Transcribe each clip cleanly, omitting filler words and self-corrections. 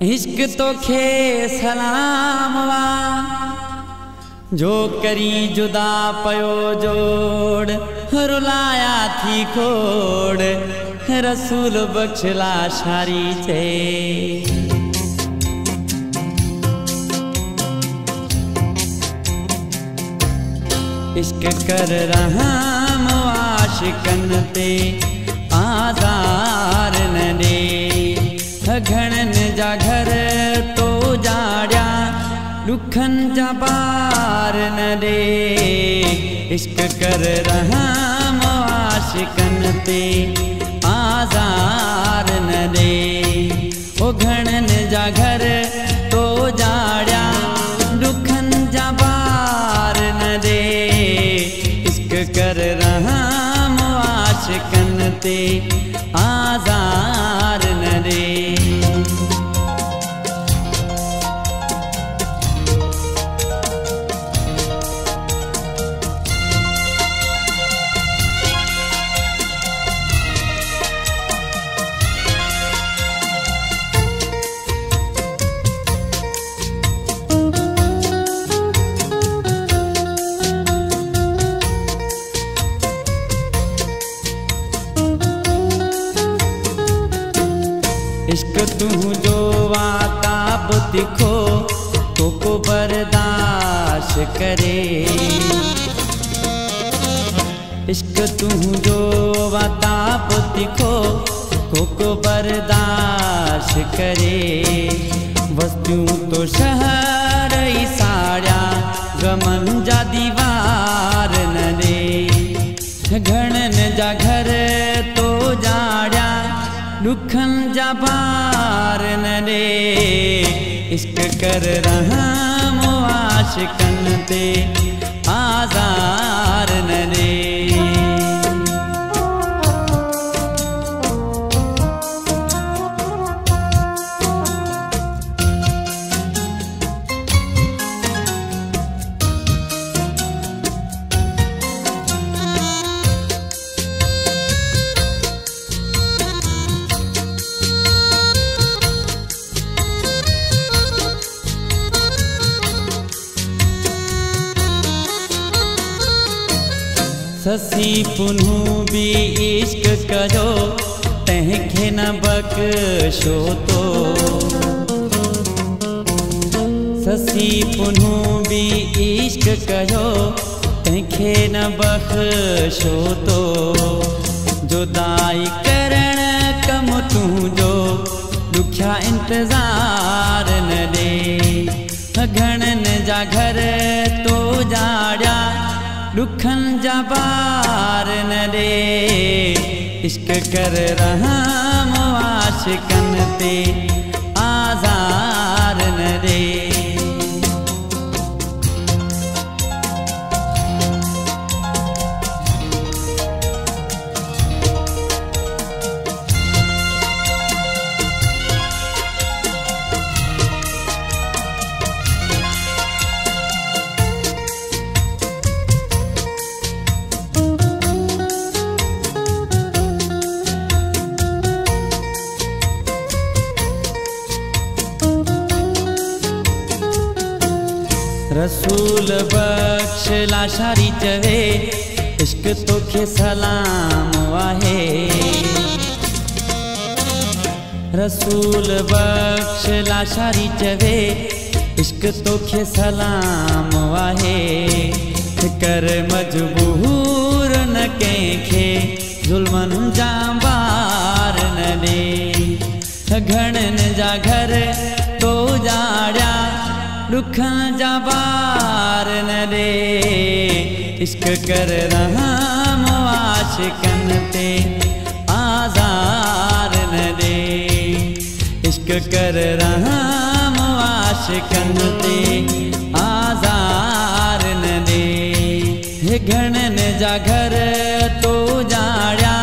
इश्क तो खे सलाम वा जो करी जुदा पयो जोड़ रुलाया थी खोड़ रसूल बख्शला शारी चे। इश्क कर रहा आशिकन ते आज़ार न दे घणन जा घर तो जाड़िया दुखन जा बार न दे। इश्क कर रहा आशिकन ते आज़ार न दे ओ घणन जा घर तो जाड़िया दुखन जा बार न दे। इश्क कर रहा आशिकन ते आज़ार न दे। इश्क तू जो वाताब दिखो तो को बर्दाश्त करे। इश्क तू जो वाताब दिखो को बर्दाश्त करे। वस्तु तो शहर ही साड़िया गमन जा दीवार न दे घणन जा घर तो जाड़िया दुखन जा बार न दे। इश्क कर रहा आशिकन ते आज़ार न दे। ससी पुनू भी इश्क करो तंहिंखे न बख्शो तो। ससी पुनू भी इश्क करो तंहिंखे न बख्शो तो। जुदाई करण कम तुंहिंजो दुखिया इंतज़ार न दे घणन जा घर तो जाड़िया दुखन जा बार न दे। इश्क कर रहा आशिकन ते आज़ार न दे। रसूल बख्शला शारी चवे इश्क तोखे सलाम वाहे। रसूल बख्शला शारी चवे इश्क तोखे सलाम वाहे। कर मजबूर न कंहिंखे ज़ुल्मन जा बार न दे घणन जा घर तो जाड़िया दुखन जा बार न दे। इश्क कर रहा आशिकन ते आज़ार न दे। इश्क कर रहा आशिकन ते आज़ार न दे घणन जा घर तो जाड़िया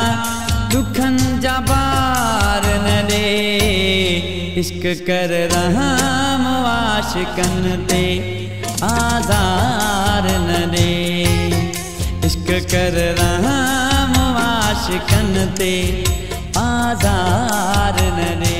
दुखन जा बार न दे। इश्क कर रहा आशिकन ते आज़ार न दे। इश्क कर रहा आशिकन ते आज़ार न दे।